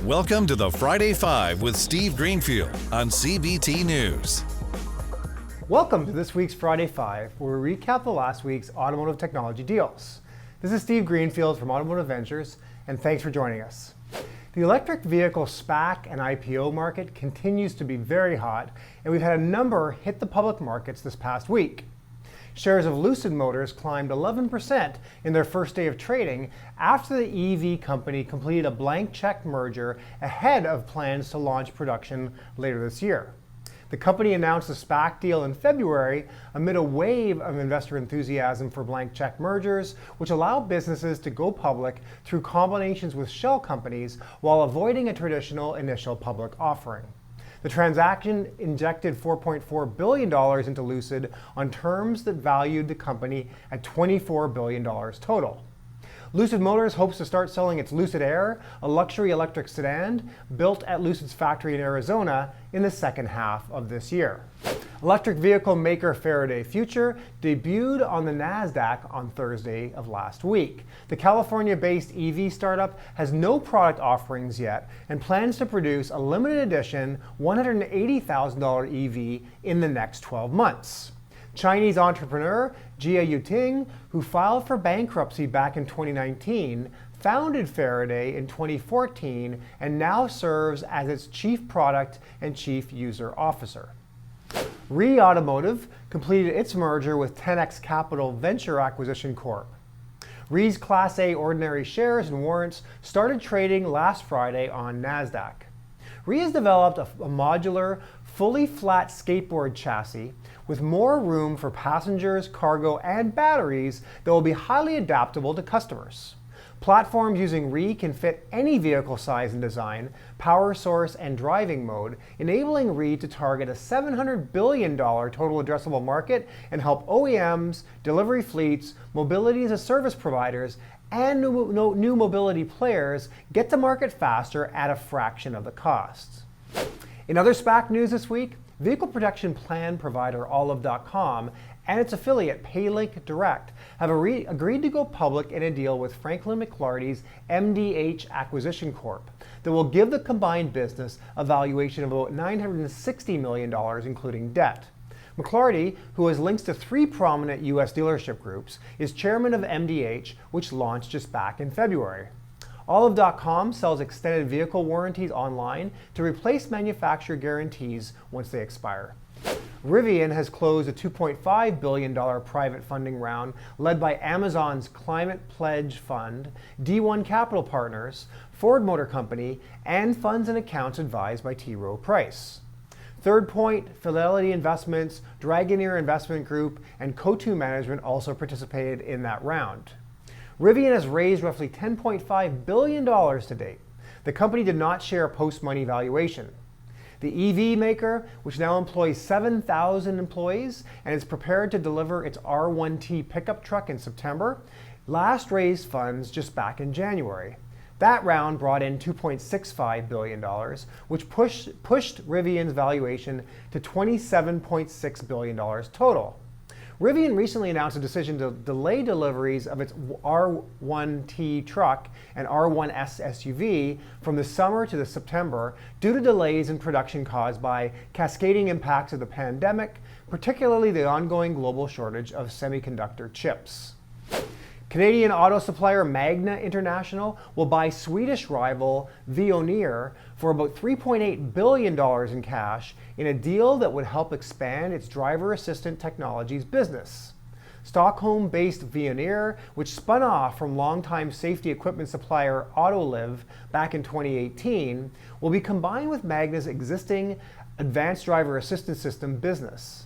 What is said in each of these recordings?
Welcome to the Friday Five with Steve Greenfield on CBT News. Welcome to this week's Friday Five, where we recap the last week's automotive technology deals. This is Steve Greenfield from Automotive Ventures, and thanks for joining us. The electric vehicle SPAC and IPO market continues to be very hot, and we've had a number hit the public markets this past week. Shares of Lucid Motors climbed 11% in their first day of trading after the EV company completed a blank check merger ahead of plans to launch production later this year. The company announced a SPAC deal in February amid a wave of investor enthusiasm for blank check mergers, which allow businesses to go public through combinations with shell companies while avoiding a traditional initial public offering. The transaction injected $4.4 billion into Lucid on terms that valued the company at $24 billion total. Lucid Motors hopes to start selling its Lucid Air, a luxury electric sedan built at Lucid's factory in Arizona, in the second half of this year. Electric vehicle maker Faraday Future debuted on the Nasdaq on Thursday of last week. The California-based EV startup has no product offerings yet and plans to produce a limited edition $180,000 EV in the next 12 months. Chinese entrepreneur Jia Yuting, who filed for bankruptcy back in 2019, founded Faraday in 2014 and now serves as its chief product and chief user officer. REE Automotive completed its merger with 10x Capital Venture Acquisition Corp. REE's Class A ordinary shares and warrants started trading last Friday on Nasdaq. REE has developed a modular, fully flat skateboard chassis with more room for passengers, cargo, and batteries that will be highly adaptable to customers. Platforms using REE can fit any vehicle size and design, power source, and driving mode, enabling REE to target a $700 billion total addressable market and help OEMs, delivery fleets, mobility as a service providers, and new mobility players get to market faster at a fraction of the costs. In other SPAC news this week, vehicle protection plan provider Olive.com and its affiliate PayLink Direct have agreed to go public in a deal with Franklin McLarty's MDH Acquisition Corp. that will give the combined business a valuation of about $960 million, including debt. McLarty, who has links to 3 prominent U.S. dealership groups, is chairman of MDH, which launched just back in February. Olive.com sells extended vehicle warranties online to replace manufacturer guarantees once they expire. RIVIAN has closed a $2.5 billion private funding round led by Amazon's Climate Pledge Fund, D1 Capital Partners, Ford Motor Company, and funds and accounts advised by T. Rowe Price. Third Point, Fidelity Investments, Dragoneer Investment Group, and Coatue Management also participated in that round. Rivian has raised roughly $10.5 billion to date. The company did not share a post-money valuation. The EV maker, which now employs 7,000 employees and is prepared to deliver its R1T pickup truck in September, last raised funds just back in January. That round brought in $2.65 billion, which pushed Rivian's valuation to $27.6 billion total. Rivian recently announced a decision to delay deliveries of its R1T truck and R1S SUV from the summer to the September due to delays in production caused by cascading impacts of the pandemic, particularly the ongoing global shortage of semiconductor chips. Canadian auto supplier MAGNA International will buy Swedish rival VEONEER for about $3.8 billion in cash in a deal that would help expand its driver assistant technologies business. Stockholm-based VEONEER, which spun off from longtime safety equipment supplier Autoliv back in 2018, will be combined with MAGNA's existing advanced driver assistance system business.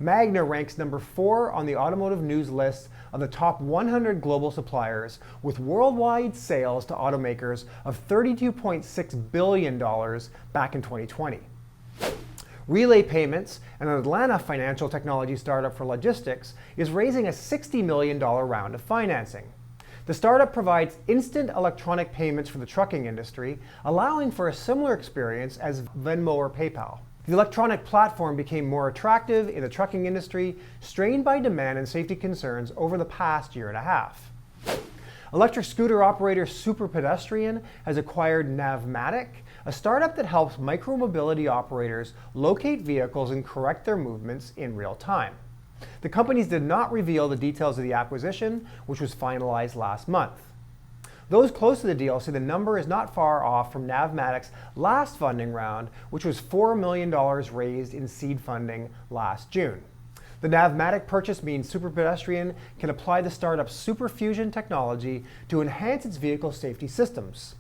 MAGNA ranks number 4 on the Automotive News list of the top 100 global suppliers, with worldwide sales to automakers of $32.6 billion back in 2020. Relay Payments, an Atlanta financial technology startup for logistics, is raising a $60 million round of financing. The startup provides instant electronic payments for the trucking industry, allowing for a similar experience as Venmo or PayPal. The electronic platform became more attractive in the trucking industry, strained by demand and safety concerns over the past year and a half. Electric scooter operator SUPERPEDESTRIAN has acquired NAVMATIC, a startup that helps micromobility operators locate vehicles and correct their movements in real time. The companies did not reveal the details of the acquisition, which was finalized last month. Those close to the deal say the number is not far off from NAVMATIC's last funding round, which was $4 million raised in seed funding last June. The NAVMATIC purchase means SUPERPEDESTRIAN can apply the startup's SuperFusion technology to enhance its vehicle safety systems.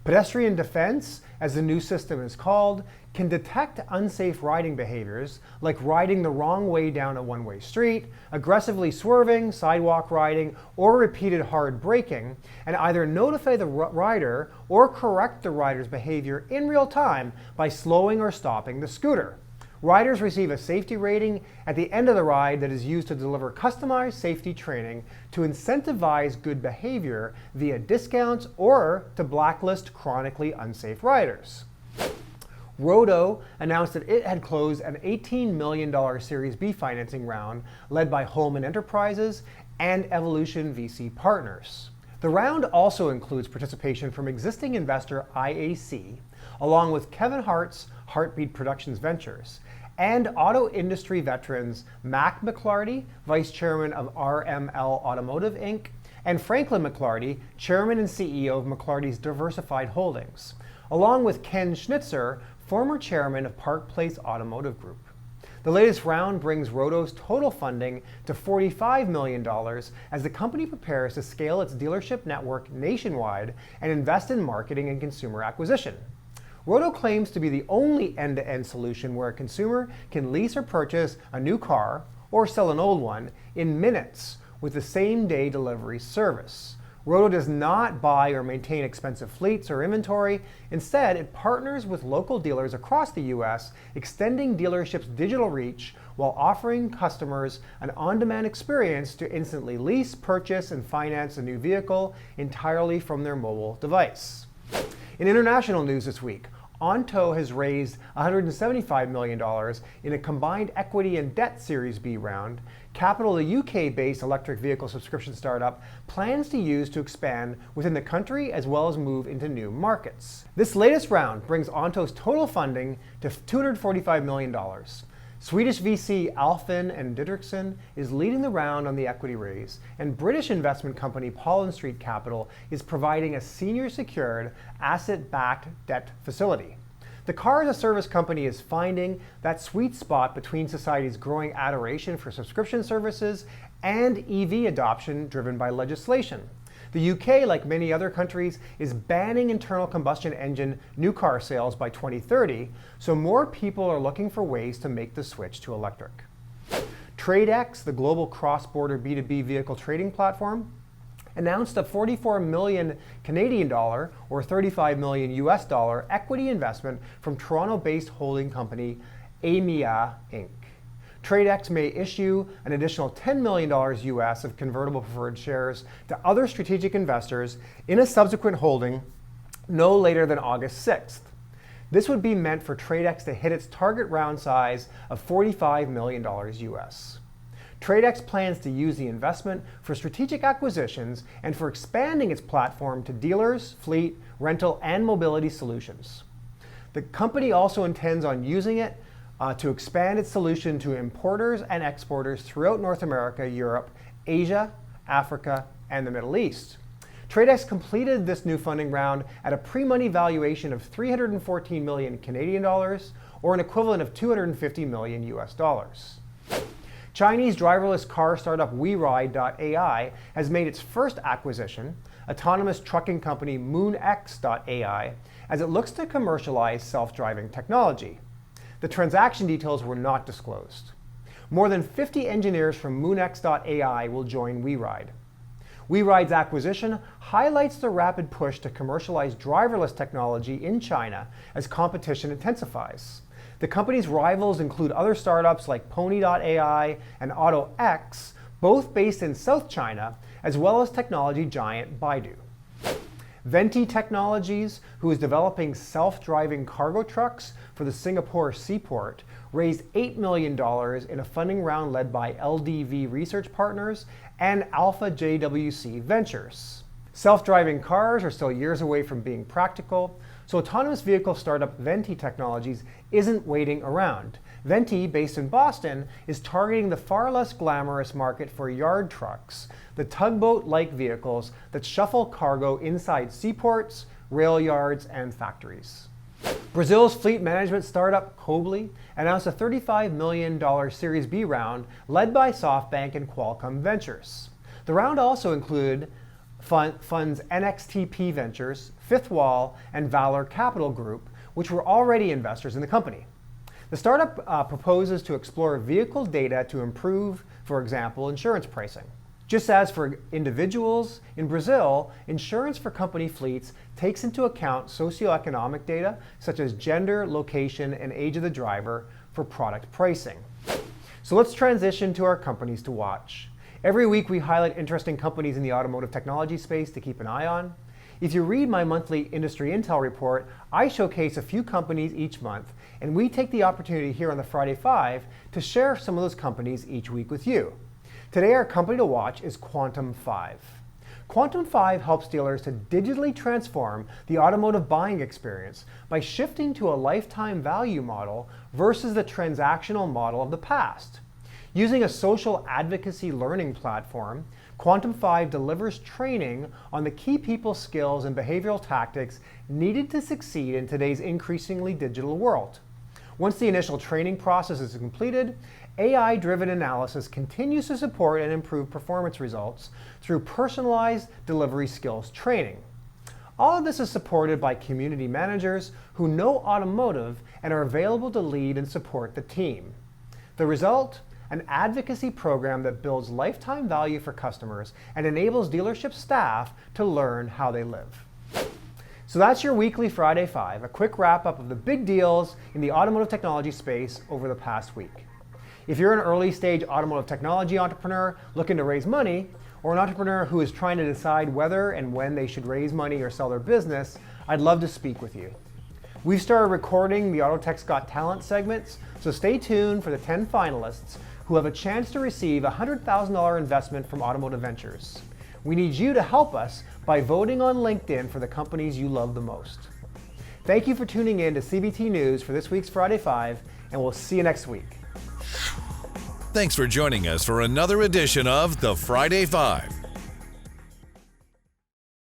Pedestrian Defense, as the new system is called, can detect unsafe riding behaviors like riding the wrong way down a one-way street, aggressively swerving, sidewalk riding, or repeated hard braking, and either notify the rider or correct the rider's behavior in real time by slowing or stopping the scooter. Riders receive a safety rating at the end of the ride that is used to deliver customized safety training to incentivize good behavior via discounts or to blacklist chronically unsafe riders. RODO announced that it had closed an $18 million Series B financing round led by Holman Enterprises and Evolution VC Partners. The round also includes participation from existing investor IAC, along with Kevin Hart's Heartbeat Productions Ventures, and auto industry veterans Mac McLarty, Vice Chairman of RML Automotive Inc., and Franklin McLarty, Chairman and CEO of McLarty's Diversified Holdings, along with Ken Schnitzer, former Chairman of Park Place Automotive Group. The latest round brings RODO's total funding to $45 million as the company prepares to scale its dealership network nationwide and invest in marketing and consumer acquisition. RODO claims to be the only end-to-end solution where a consumer can lease or purchase a new car or sell an old one in minutes with the same-day delivery service. RODO does not buy or maintain expensive fleets or inventory. Instead, it partners with local dealers across the U.S., extending dealerships' digital reach while offering customers an on-demand experience to instantly lease, purchase, and finance a new vehicle entirely from their mobile device. In international news this week, Onto has raised $175 million in a combined equity and debt Series B round. Capital, the UK-based electric vehicle subscription startup, plans to use to expand within the country as well as move into new markets. This latest round brings Onto's total funding to $245 million. Swedish VC Alfvén and Didrikson is leading the round on the equity raise, and British investment company Pollen Street Capital is providing a senior secured asset-backed debt facility. The car-as-a-service company is finding that sweet spot between society's growing adoration for subscription services and EV adoption driven by legislation. The UK, like many other countries, is banning internal combustion engine new car sales by 2030, so more people are looking for ways to make the switch to electric. TRADEX, the global cross-border B2B vehicle trading platform, announced a 44 million Canadian dollar or $35 million US dollar equity investment from Toronto-based holding company AMIA Inc. TRADEX may issue an additional $10 million US of convertible preferred shares to other strategic investors in a subsequent holding no later than August 6th. This would be meant for TRADEX to hit its target round size of $45 million US. TRADEX plans to use the investment for strategic acquisitions and for expanding its platform to dealers, fleet, rental, and mobility solutions. The company also intends on using it to expand its solution to importers and exporters throughout North America, Europe, Asia, Africa, and the Middle East. TRADEX completed this new funding round at a pre-money valuation of 314 million Canadian dollars, or an equivalent of 250 million US dollars. Chinese driverless car startup WeRide.ai has made its first acquisition, autonomous trucking company MoonX.ai, as it looks to commercialize self-driving technology. The transaction details were not disclosed. More than 50 engineers from MoonX.ai will join WeRide. WeRide's acquisition highlights the rapid push to commercialize driverless technology in China as competition intensifies. The company's rivals include other startups like Pony.ai and AutoX, both based in South China, as well as technology giant Baidu. VENTI Technologies, who is developing self-driving cargo trucks for the Singapore seaport, raised $8 million in a funding round led by LDV Research Partners and Alpha JWC Ventures. Self-driving cars are still years away from being practical, so autonomous vehicle startup VENTI Technologies isn't waiting around. VENTI, based in Boston, is targeting the far less glamorous market for yard trucks, the tugboat-like vehicles that shuffle cargo inside seaports, rail yards, and factories. Brazil's fleet management startup Cobly announced a $35 million Series B round led by SoftBank and Qualcomm Ventures. The round also included funds NXTP Ventures, Fifth Wall, and Valor Capital Group, which were already investors in the company. The startup proposes to explore vehicle data to improve, for example, insurance pricing. Just as for individuals, in Brazil, insurance for company fleets takes into account socioeconomic data such as gender, location, and age of the driver for product pricing. So let's transition to our companies to watch. Every week we highlight interesting companies in the automotive technology space to keep an eye on. If you read my monthly industry intel report, I showcase a few companies each month, and we take the opportunity here on the Friday Five to share some of those companies each week with you. Today our company to watch is Quantum5. Quantum5 helps dealers to digitally transform the automotive buying experience by shifting to a lifetime value model versus the transactional model of the past. Using a social advocacy learning platform, Quantum5 delivers training on the key people skills and behavioral tactics needed to succeed in today's increasingly digital world. Once the initial training process is completed, AI-driven analysis continues to support and improve performance results through personalized delivery skills training. All of this is supported by community managers who know automotive and are available to lead and support the team. The result? An advocacy program that builds lifetime value for customers and enables dealership staff to learn how they live. So that's your weekly Friday Five, a quick wrap up of the big deals in the automotive technology space over the past week. If you're an early stage automotive technology entrepreneur looking to raise money, or an entrepreneur who is trying to decide whether and when they should raise money or sell their business, I'd love to speak with you. We've started recording the Autotech's Got Talent segments, so stay tuned for the 10 finalists who have a chance to receive a $100,000 investment from Automotive Ventures. We need you to help us by voting on LinkedIn for the companies you love the most. Thank you for tuning in to CBT News for this week's Friday Five, and we'll see you next week. Thanks for joining us for another edition of the Friday Five.